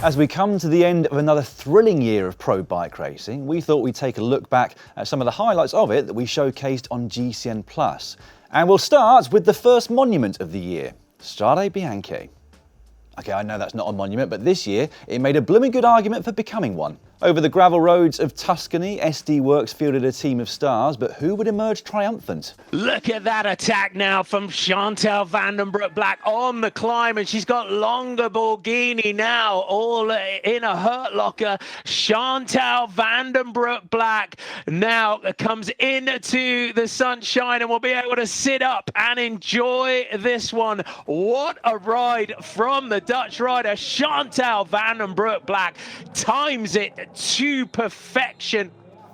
As we come to the end of another thrilling year of pro bike racing, we thought we'd take a look back at some of the highlights of it that we showcased on GCN+. And we'll start with the first monument of the year, Strade Bianche. Okay, I know that's not a monument, but this year it made a blooming good argument for becoming one. Over the gravel roads of Tuscany, SD Works fielded a team of stars, but who would emerge triumphant? Look at that attack now from Chantal van den Broek-Black on the climb, and she's got Longa Borghini now all in a hurt locker. Chantal van den Broek-Black now comes into the sunshine and will be able to sit up and enjoy this one. What a ride from the Dutch rider Chantal van den Broek-Black, times it to perfection.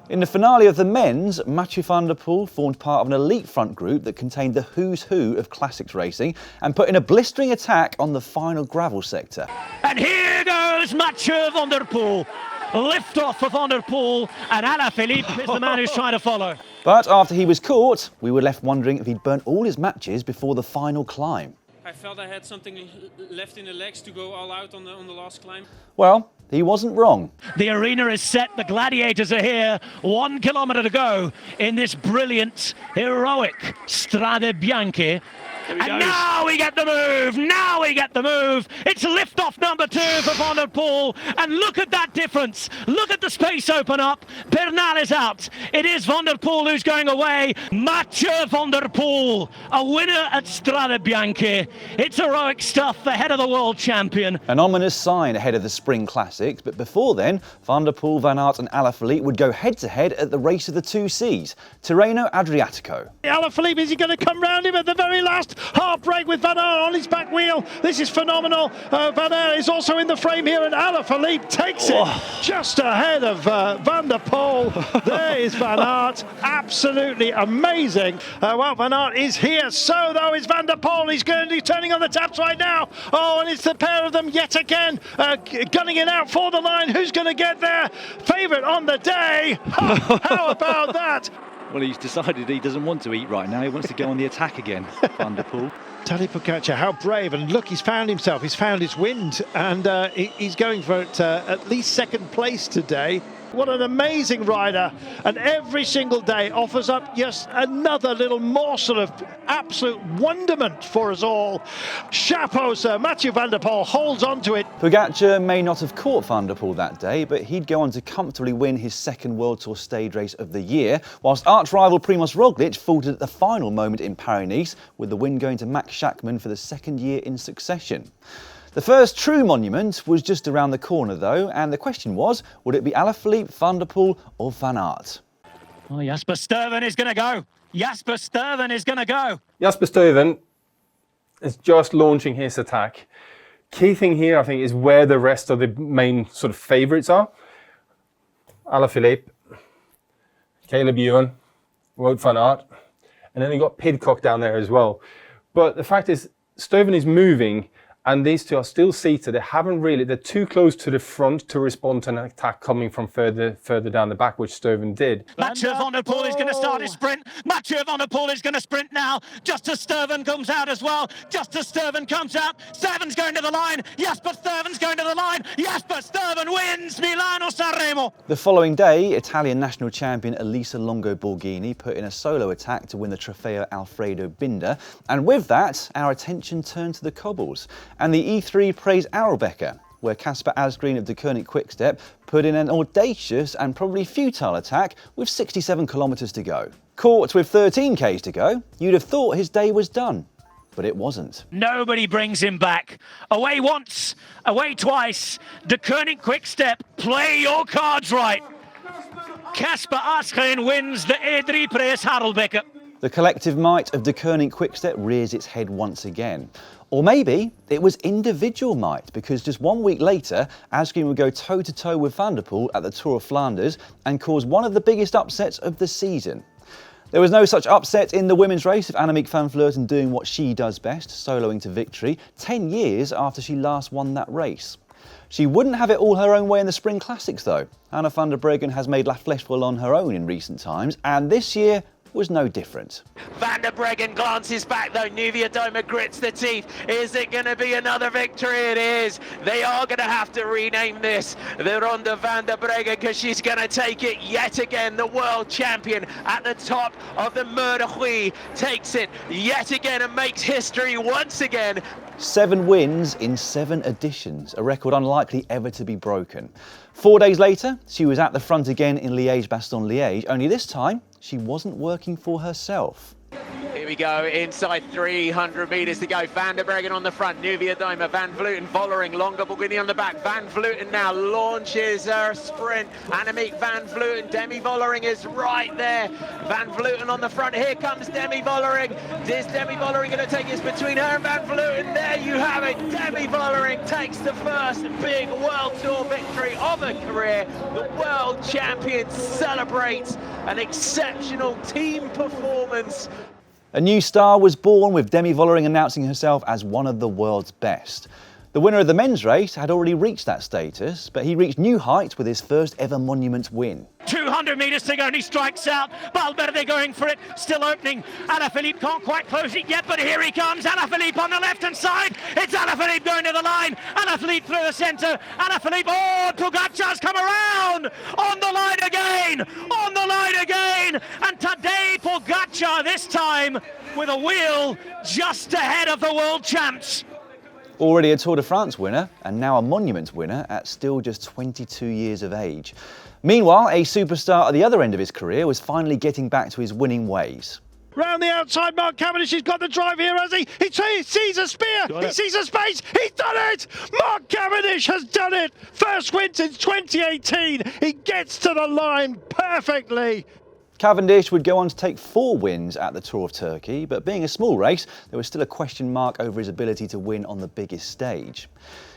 In the finale of the men's, Mathieu van der Poel formed part of an elite front group that contained the who's who of classics racing and put in a blistering attack on the final gravel sector. And here goes Mathieu van der Poel. Lift off for Van der Poel, and Alaphilippe is the man who's trying to follow. But after he was caught, we were left wondering if he'd burnt all his matches before the final climb. I felt I had something left in the legs to go all out on the last climb. Well, he wasn't wrong. The arena is set, the gladiators are here, 1 kilometre to go in this brilliant, heroic Strade Bianche. And now we get the move, now we get the move. It's liftoff number 2 for Van der Poel, and look at that difference. Look at the space open up. Bernal is out. It is Van der Poel who's going away. Mathieu van der Poel, a winner at Strade Bianche. It's heroic stuff ahead of the world champion. An ominous sign ahead of the Spring Classics, but before then, Van der Poel, Van Aert and Alaphilippe would go head-to-head at the race of the 2 Cs, Tirreno-Adriatico. Alaphilippe, is he going to come round him at the very last? Half break with Van Aert on his back wheel. This is phenomenal. Van Aert is also in the frame here, and Alaphilippe takes it just ahead of Van der Poel. There is Van Aert. Absolutely amazing. Well, Van Aert is here. So, though, is Van der Poel. He's going to be turning on the taps right now. Oh, and it's the pair of them yet again, gunning it out for the line. Who's going to get there? Favourite on the day. How about that? Well, he's decided he doesn't want to eat right now. He wants to go on the attack again, Van der Poel. Tadej Pogacar, how brave, and look, he's found himself, he's found his wind, and he's going for it, at least second place today. What an amazing rider, and every single day offers up just another little morsel of absolute wonderment for us all. Chapeau, sir. Mathieu van der Poel holds on to it. Pogacar may not have caught Van der Poel that day, but he'd go on to comfortably win his second World Tour stage race of the year, whilst arch-rival Primož Roglic faltered at the final moment in Paris-Nice, with the win going to Max Schachmann for the second year in succession. The first true monument was just around the corner though, and the question was, would it be Alaphilippe, Van der Poel or Van Aert? Oh, Jasper Stuyven is going to go. Jasper Stuyven is going to go. Jasper Stuyven is just launching his attack. Key thing here, I think, is where the rest of the main sort of favourites are. Alaphilippe, Caleb Ewan, Wout van Aert, and then you've got Pidcock down there as well. But the fact is, Stuyven is moving, and these two are still seated. They haven't really, they're too close to the front to respond to an attack coming from further down the back, which Stuyven did. Mathieu van der Poel is going to start his sprint. Mathieu van der Poel is going to sprint now. Just as Stuyven comes out as well. Just as Stuyven comes out. Stuyven's going to the line. Jasper Stuyven's going to the line. Jasper Stuyven wins Milano-Sanremo. The following day, Italian national champion Elisa Longo Borghini put in a solo attack to win the Trofeo Alfredo Binda. And with that, our attention turned to the cobbles. And the E3 praised Arlbecker, where Kasper Asgreen of De Koning Quickstep put in an audacious and probably futile attack with 67 kilometres to go. Caught with 13 Ks to go, you'd have thought his day was done. But it wasn't. Nobody brings him back. Away once, away twice. De Koning Quickstep, play your cards right. Kasper Asgreen wins the E3 Prijs Harelbeke. The collective might of De Koning Quickstep rears its head once again. Or maybe it was individual might, because just 1 week later, Asgreen would go toe-to-toe with Van der Poel at the Tour of Flanders and cause one of the biggest upsets of the season. There was no such upset in the women's race of Annemiek van Vleuten doing what she does best, soloing to victory, 10 years after she last won that race. She wouldn't have it all her own way in the Spring Classics though. Anna van der Breggen has made La Flèche Wallonne her own in recent times, and this year was no different. Van der Breggen glances back though. Nieuwiadoma grits the teeth. Is it going to be another victory? It is. They are going to have to rename this the Ronde van der Breggen, because she's going to take it yet again. The world champion at the top of the Mur de Huy takes it yet again and makes history once again. 7 wins in 7 editions, a record unlikely ever to be broken. 4 days later, she was at the front again in Liège-Bastogne-Liège, only this time she wasn't working for herself. Here we go, inside 300 metres to go. Van der Breggen on the front, Nieuwiadoma, Van Vleuten, Vollering, Longa Borghini on the back. Van Vleuten now launches her sprint. Annemiek van Vleuten, Demi Vollering is right there. Van Vleuten on the front, here comes Demi Vollering. Is Demi Vollering going to take this between her and Van Vleuten? There you have it, Demi Vollering takes the first big World Tour victory of her career. The world champion celebrates an exceptional team performance. A new star was born, with Demi Vollering announcing herself as one of the world's best. The winner of the men's race had already reached that status, but he reached new heights with his first ever monument win. 200 metres to go and he strikes out. Valverde going for it, still opening. Alaphilippe can't quite close it yet, but here he comes. Alaphilippe on the left-hand side. It's Alaphilippe going to the line. Alaphilippe through the centre. Alaphilippe, oh, Pogacar's come around. On the line again. On the line again. And Tadej Pogacar this time with a wheel just ahead of the world champs. Already a Tour de France winner and now a Monument winner at still just 22 years of age. Meanwhile, a superstar at the other end of his career was finally getting back to his winning ways. Round the outside, Mark Cavendish, he's got the drive here, has he? He sees a spear, he sees a space, he's done it! Mark Cavendish has done it! First win since 2018, he gets to the line perfectly. Cavendish would go on to take 4 wins at the Tour of Turkey, but being a small race, there was still a question mark over his ability to win on the biggest stage.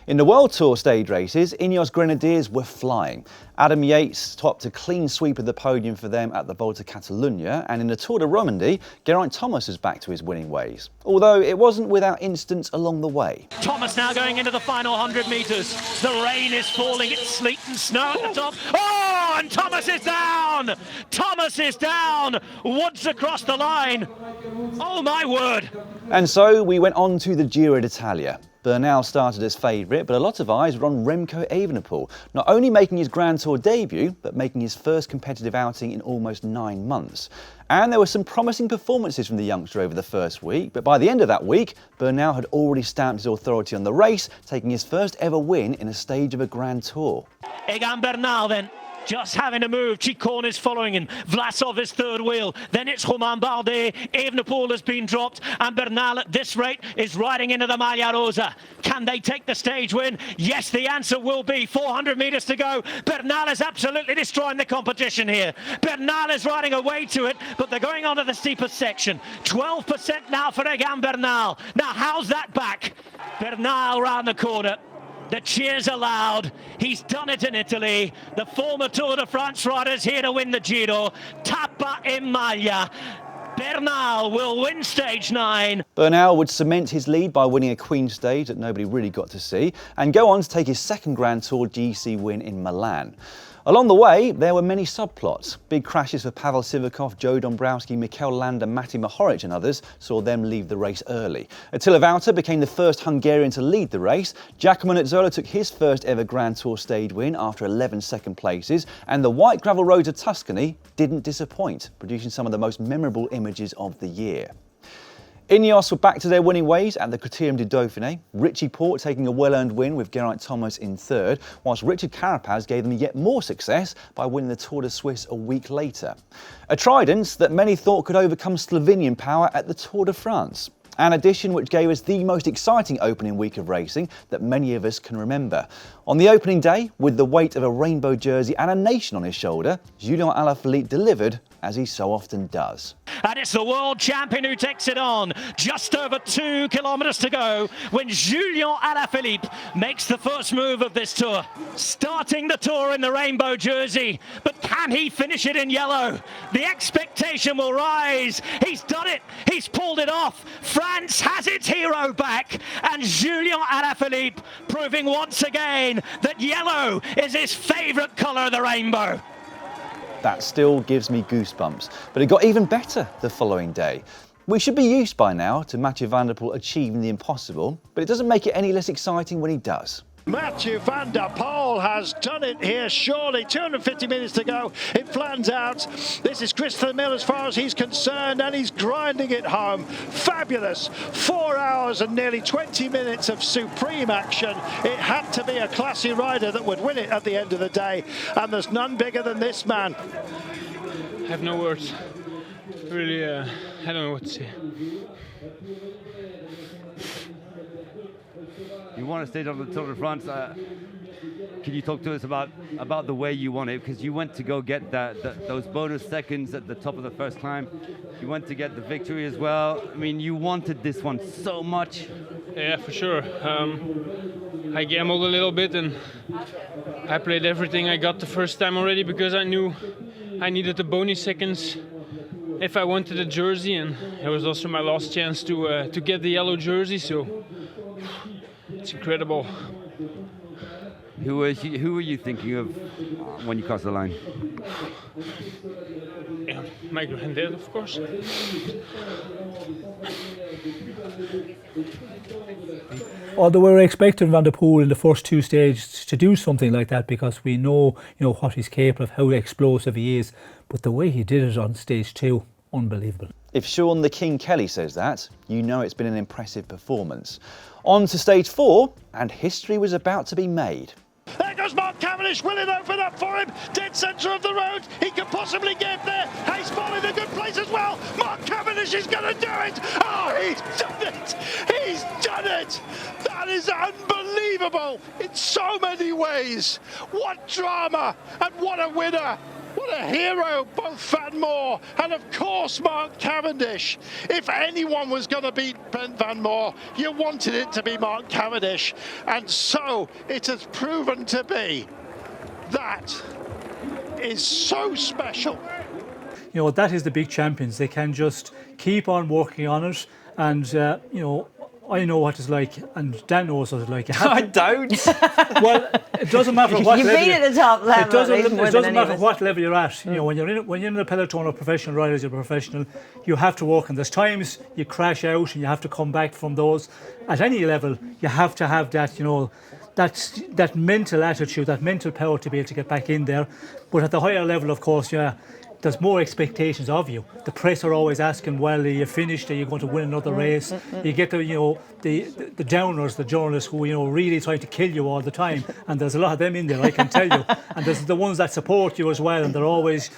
In the World Tour stage races, Ineos Grenadiers were flying. Adam Yates topped a clean sweep of the podium for them at the Volta Catalunya, and in the Tour de Romandie, Geraint Thomas is back to his winning ways. Although it wasn't without incidents along the way. Thomas now going into the final 100 metres. The rain is falling, it's sleet and snow at the top. Oh, and Thomas is down! Thomas is down! Woods across the line. Oh my word! And so we went on to the Giro d'Italia. Bernal started as favourite, but a lot of eyes were on Remco Evenepoel, not only making his Grand Tour debut, but making his first competitive outing in almost 9 months. And there were some promising performances from the youngster over the first week, but by the end of that week, Bernal had already stamped his authority on the race, taking his first ever win in a stage of a Grand Tour. Egan Bernal then. Just having to move. Chicone is following him. Vlasov is third wheel. Then it's Romain Bardet. Evenepoel has been dropped. And Bernal at this rate is riding into the Maglia Rosa. Can they take the stage win? Yes, the answer will be. 400 metres to go. Bernal is absolutely destroying the competition here. Bernal is riding away to it, but they're going on to the steepest section. 12% now for Egan Bernal. Now, how's that back? Bernal round the corner. The cheers are loud. He's done it in Italy. The former Tour de France rider's here to win the Giro. Tappa in maglia. Bernal will win stage 9. Bernal would cement his lead by winning a Queen stage that nobody really got to see, and go on to take his second Grand Tour GC win in Milan. Along the way, there were many subplots. Big crashes for Pavel Sivakov, Joe Dombrowski, Mikel Landa, Matti Mohoric and others saw them leave the race early. Attila Valter became the first Hungarian to lead the race. Giacomo Nizzolo took his first ever Grand Tour stage win after 11 second places. And the white gravel roads of Tuscany didn't disappoint, producing some of the most memorable images of the year. Ineos were back to their winning ways at the Criterium du Dauphiné. Richie Porte taking a well-earned win with Geraint Thomas in third, whilst Richard Carapaz gave them yet more success by winning the Tour de Suisse a week later. A trident that many thought could overcome Slovenian power at the Tour de France. An addition which gave us the most exciting opening week of racing that many of us can remember. On the opening day, with the weight of a rainbow jersey and a nation on his shoulder, Julian Alaphilippe delivered, as he so often does. And it's the world champion who takes it on. Just over 2 kilometres to go when Julian Alaphilippe makes the first move of this tour. Starting the tour in the rainbow jersey, but can he finish it in yellow? The expectation will rise. He's done it. He's pulled it off. France has its hero back, and Julian Alaphilippe proving once again that yellow is his favourite colour of the rainbow. That still gives me goosebumps. But it got even better the following day. We should be used by now to Mathieu van der Poel achieving the impossible, but it doesn't make it any less exciting when he does. Mathieu van der Poel has done it here, surely. 250 minutes to go. It flans out. This is Christopher Mill as far as he's concerned, and he's grinding it home. Fabulous. 4 hours and nearly 20 minutes of supreme action. It had to be a classy rider that would win it at the end of the day, and there's none bigger than this man. I have no words. Really, I don't know what to say. You won a stage on the Tour de France. Can you talk to us about the way you won it? Because you went to go get those bonus seconds at the top of the first climb. You went to get the victory as well. I mean, you wanted this one so much. Yeah, for sure. I gambled a little bit and I played everything I got the first time already because I knew I needed the bonus seconds if I wanted a jersey, and it was also my last chance to get the yellow jersey. So it's incredible. Who were you thinking of when you crossed the line? Yeah, my granddad, of course. Although we were expecting Van der Poel in the first two stages to do something like that, because we know, what he's capable of, how explosive he is. But the way he did it on stage 2, unbelievable. If Sean the King Kelly says that, you know it's been an impressive performance. On to stage 4, and history was about to be made. There goes Mark Cavendish. Will it open up for him? Dead centre of the road. He could possibly get there. Hayes Ball in a good place as well. Mark Cavendish is going to do it. Oh, he's done it. He's done it. That is unbelievable in so many ways. What drama and what a winner. What a hero, both Van Moor and, of course, Mark Cavendish. If anyone was going to beat Brent Van Moor, you wanted it to be Mark Cavendish. And so it has proven to be. That is so special. That is the big champions. They can just keep on working on it. And, I know what it's like, and Dan knows what it's like. I don't. Well, it doesn't matter what You've level. been at the top level. It doesn't matter what level you're at. When you're in a peloton of professional riders, you're a professional. You have to work, and there's times you crash out, and you have to come back from those. At any level, you have to have that, that mental attitude, that mental power to be able to get back in there. But at the higher level, of course, there's more expectations of you. The press are always asking, well, are you finished? Are you going to win another race? You get the downers, the journalists who, really trying to kill you all the time. And there's a lot of them in there, I can tell you. And there's the ones that support you as well. And they're always,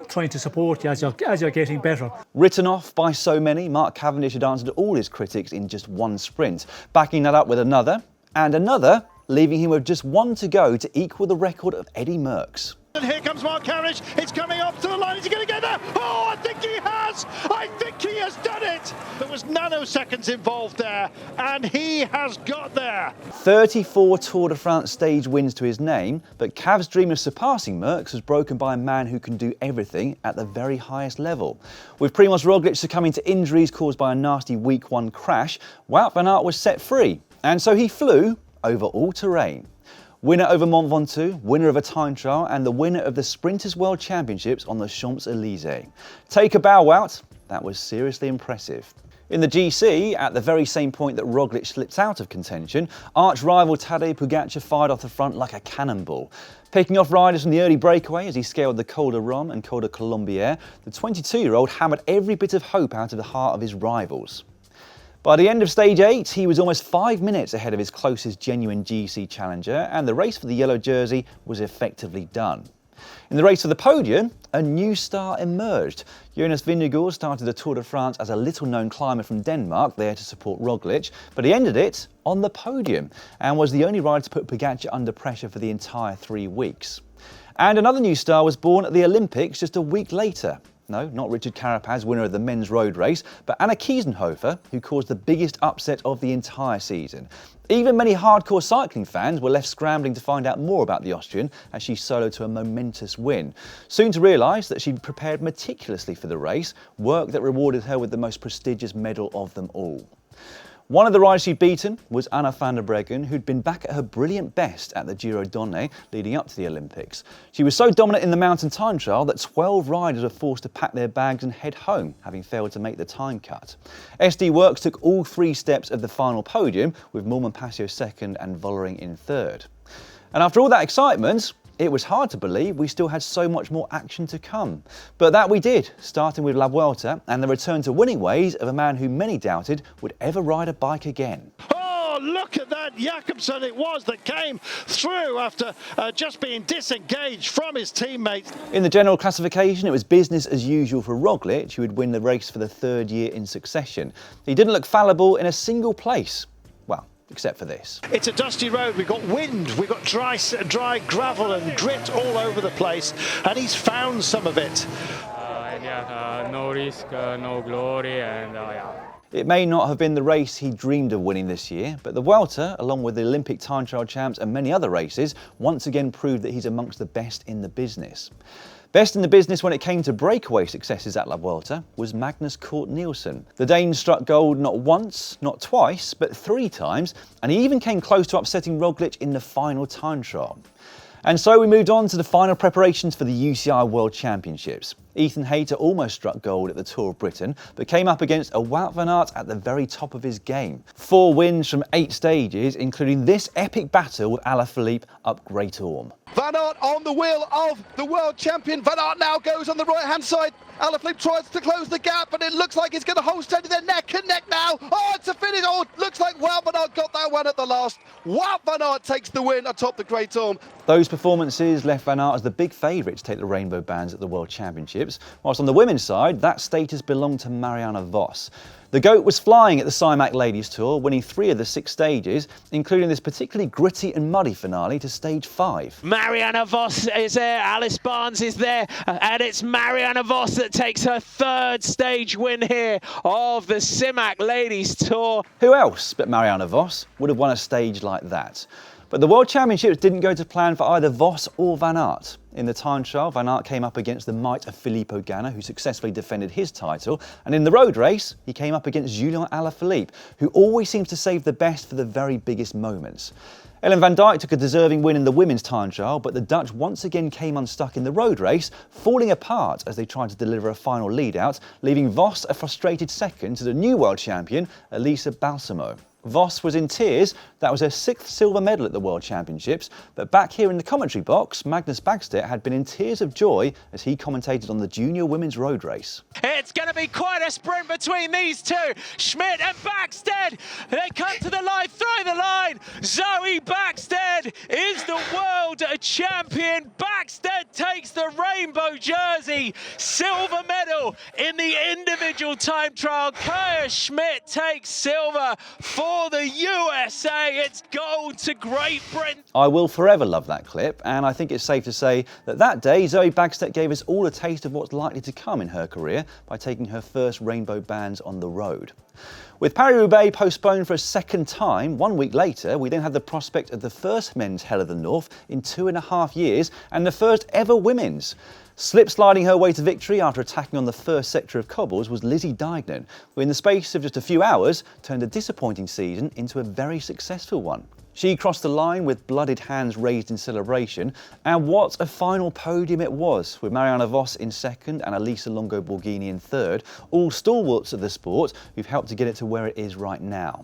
trying to support you as you're getting better. Written off by so many, Mark Cavendish had answered all his critics in just one sprint, backing that up with another and another, leaving him with just one to go to equal the record of Eddie Merckx. And here comes Mark Cavendish. It's coming up to the line. Is he going to get there? Oh, I think he has. I think he has done it. There was nanoseconds involved there, and he has got there. 34 Tour de France stage wins to his name, but Cav's dream of surpassing Merckx was broken by a man who can do everything at the very highest level. With Primož Roglič succumbing to injuries caused by a nasty week 1 crash, Wout van Aert was set free, and so he flew over all terrain. Winner over Mont Ventoux, winner of a time trial, and the winner of the Sprinters World Championships on the Champs-Élysées. Take a bow, Wout. That was seriously impressive. In the GC, at the very same point that Roglič slips out of contention, arch-rival Tadej Pogacar fired off the front like a cannonball. Picking off riders from the early breakaway as he scaled the Col de Rome and Col de Colombière, the 22-year-old hammered every bit of hope out of the heart of his rivals. By the end of stage 8, he was almost 5 minutes ahead of his closest genuine GC challenger, and the race for the yellow jersey was effectively done. In the race for the podium, a new star emerged. Jonas Vingegaard started the Tour de France as a little-known climber from Denmark, there to support Roglič, but he ended it on the podium and was the only rider to put Pogacar under pressure for the entire 3 weeks. And another new star was born at the Olympics just a week later. No, not Richard Carapaz, winner of the men's road race, but Anna Kiesenhofer, who caused the biggest upset of the entire season. Even many hardcore cycling fans were left scrambling to find out more about the Austrian as she soloed to a momentous win. Soon to realise that she'd prepared meticulously for the race, work that rewarded her with the most prestigious medal of them all. One of the riders she'd beaten was Anna van der Breggen, who'd been back at her brilliant best at the Giro Donne leading up to the Olympics. She was so dominant in the mountain time trial that 12 riders were forced to pack their bags and head home, having failed to make the time cut. SD Worx took all 3 steps of the final podium, with Moolman Pasio second and Vollering in third. And after all that excitement, it was hard to believe we still had so much more action to come. But that we did, starting with La Vuelta and the return to winning ways of a man who many doubted would ever ride a bike again. Oh, look at that Jakobsen it was that came through after just being disengaged from his teammates. In the general classification, it was business as usual for Roglic, who would win the race for the 3rd year in succession. He didn't look fallible in a single place. Well, except for this. It's a dusty road, we've got wind, we've got dry gravel and grit all over the place, and he's found some of it. No risk, no glory, and yeah. It may not have been the race he dreamed of winning this year, but the Vuelta, along with the Olympic time trial champs and many other races, once again proved that he's amongst the best in the business. Best in the business when it came to breakaway successes at La Vuelta was Magnus Cort Nielsen. The Dane struck gold not once, not twice, but 3 times, and he even came close to upsetting Roglic in the final time trial. And so we moved on to the final preparations for the UCI World Championships. Ethan Hayter almost struck gold at the Tour of Britain, but came up against a Wout van Aert at the very top of his game. 4 wins from 8 stages, including this epic battle with Alaphilippe up Great Orme. Van Aert on the wheel of the world champion. Van Aert now goes on the right-hand side. Alaphilippe tries to close the gap, and it looks like he's going to hold steady. They're neck and neck now. Oh, it's a finish. Oh, looks like Wout van Aert got that one at the last. Wout van Aert takes the win atop the Great Orme. Those performances left Van Aert as the big favourite to take the rainbow bands at the World Championships, whilst on the women's side, that status belonged to Marianne Vos. The GOAT was flying at the CIMAC Ladies Tour, winning 3 of the 6 stages, including this particularly gritty and muddy finale to stage 5. Marianne Vos is there, Alice Barnes is there, and it's Marianne Vos that takes her 3rd stage win here of the CIMAC Ladies Tour. Who else but Marianne Vos would have won a stage like that? But the World Championships didn't go to plan for either Vos or Van Aert. In the time trial, Van Aert came up against the might of Filippo Ganna, who successfully defended his title. And in the road race, he came up against Julian Alaphilippe, who always seems to save the best for the very biggest moments. Ellen van Dijk took a deserving win in the women's time trial, but the Dutch once again came unstuck in the road race, falling apart as they tried to deliver a final lead-out, leaving Vos a frustrated second to the new world champion, Elisa Balsamo. Vos was in tears. That was her 6th silver medal at the World Championships, but back here in the commentary box, Magnus Bagstedt had been in tears of joy as he commentated on the junior women's road race. It's going to be quite a sprint between these two. Schmidt and Bagstedt, they cut to the line, throw the line. Zoe Bagstedt is the world champion. Bagstedt takes the rainbow jersey, silver medal in the individual time trial. Kaya Schmidt takes silver for the USA. It's gold to Great Britain. I will forever love that clip, and I think it's safe to say that that day Zoe Bagstedt gave us all a taste of what's likely to come in her career by taking her first rainbow bands on the road. With Paris-Roubaix postponed for a 2nd time, 1 week later, we then had the prospect of the first men's Hell of the North in 2.5 years and the first ever women's. Slip-sliding her way to victory after attacking on the first sector of cobbles was Lizzie Deignan, who in the space of just a few hours turned a disappointing season into a very successful one. She crossed the line with blooded hands raised in celebration, and what a final podium it was, with Marianne Vos in 2nd and Elisa Longo Borghini in 3rd, all stalwarts of the sport who've helped to get it to where it is right now.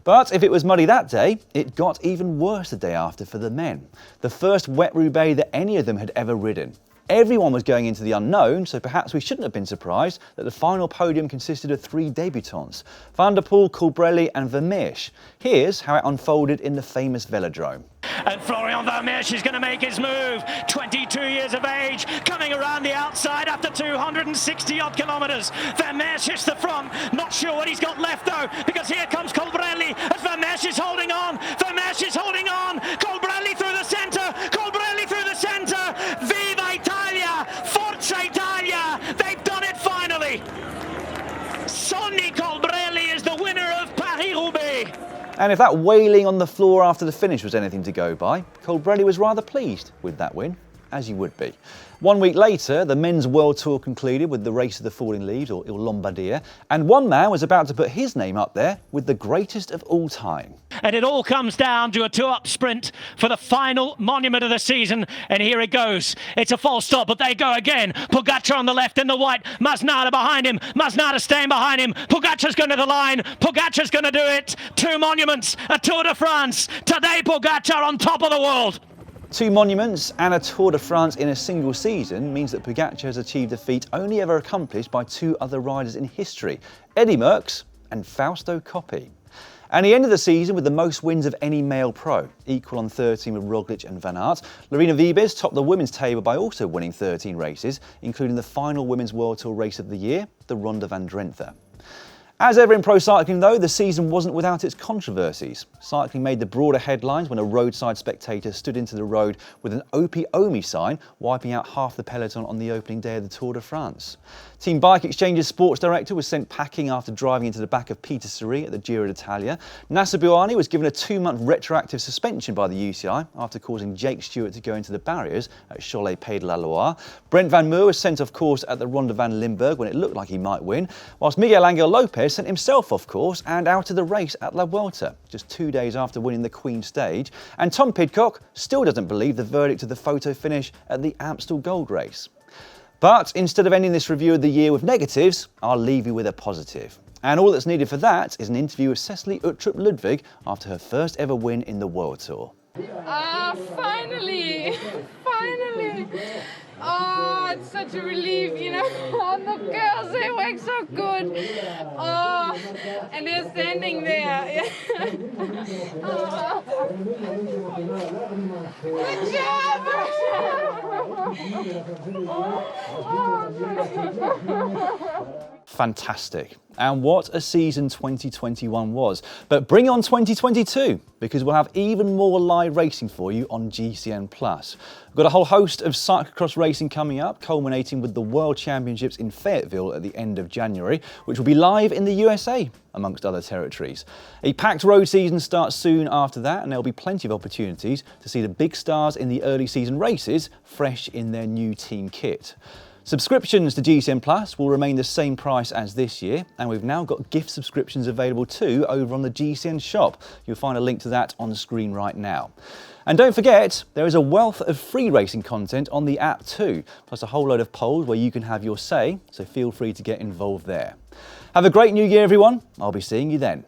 But if it was muddy that day, it got even worse the day after for the men. The first wet Roubaix that any of them had ever ridden. Everyone was going into the unknown, so perhaps we shouldn't have been surprised that the final podium consisted of 3 debutants, Van der Poel, Colbrelli and Vermeersch. Here's how it unfolded in the famous velodrome. And Florian Vermeersch is going to make his move, 22 years of age, coming around the outside after 260 odd kilometres. Vermeersch hits the front, not sure what he's got left though, because here comes Colbrelli as Vermeersch is holding on. Vermeersch is holding on, Colbrelli through the centre, Colbrelli through the centre. Viva Italia, Forza Italia, they've done it finally. Sonny Colbrelli is the winner of Paris-Roubaix. And if that wailing on the floor after the finish was anything to go by, Colbrelli was rather pleased with that win. as you would be. 1 week later, the men's world tour concluded with the race of the falling leaves, or Il Lombardia, and one man was about to put his name up there with the greatest of all time. And it all comes down to a two-up sprint for the final monument of the season. And here it goes. It's a false stop, but they go again. Pogacar on the left in the white. Masnada behind him. Masnada staying behind him. Pogacar's going to the line. Pogacar's going to do it. 2 monuments, a Tour de France. Tadej Pogacar on top of the world. 2 monuments and a Tour de France in a single season means that Pogacar has achieved a feat only ever accomplished by 2 other riders in history, Eddy Merckx and Fausto Coppi. And he ended the season with the most wins of any male pro, equal on 13 with Roglic and Van Aert. Lorena Wiebes topped the women's table by also winning 13 races, including the final Women's World Tour race of the year, the Ronde van Drenthe. As ever in pro cycling though, the season wasn't without its controversies. Cycling made the broader headlines when a roadside spectator stood into the road with an Opie Omi sign, wiping out half the peloton on the opening day of the Tour de France. Team Bike Exchange's sports director was sent packing after driving into the back of Peter Seri at the Giro d'Italia. Nasser Bouhanni was given a 2-month retroactive suspension by the UCI after causing Jake Stewart to go into the barriers at Cholet Pays de la Loire. Brent Van Moer was sent off course at the Ronde van Limburg when it looked like he might win, whilst Miguel Angel Lopez sent himself off course and out of the race at La Vuelta, just 2 days after winning the Queen stage. And Tom Pidcock still doesn't believe the verdict of the photo finish at the Amstel Gold Race. But instead of ending this review of the year with negatives, I'll leave you with a positive. And all that's needed for that is an interview with Cecilie Uttrup Ludwig after her first ever win in the World Tour. Finally! Finally! Oh, it's such a relief, you know. Oh, the girls, they work so good. Oh, and they're standing there. Oh. Good job! Fantastic. And what a season 2021 was. But bring on 2022, because we'll have even more live racing for you on GCN+. We've got a whole host of cyclocross racing coming up, culminating with the World Championships in Fayetteville at the end of January, which will be live in the USA, amongst other territories. A packed road season starts soon after that, and there'll be plenty of opportunities to see the big stars in the early season races fresh in their new team kit. Subscriptions to GCN Plus will remain the same price as this year, and we've now got gift subscriptions available too over on the GCN shop. You'll find a link to that on the screen right now. And don't forget, there is a wealth of free racing content on the app too, plus a whole load of polls where you can have your say, so feel free to get involved there. Have a great new year everyone, I'll be seeing you then.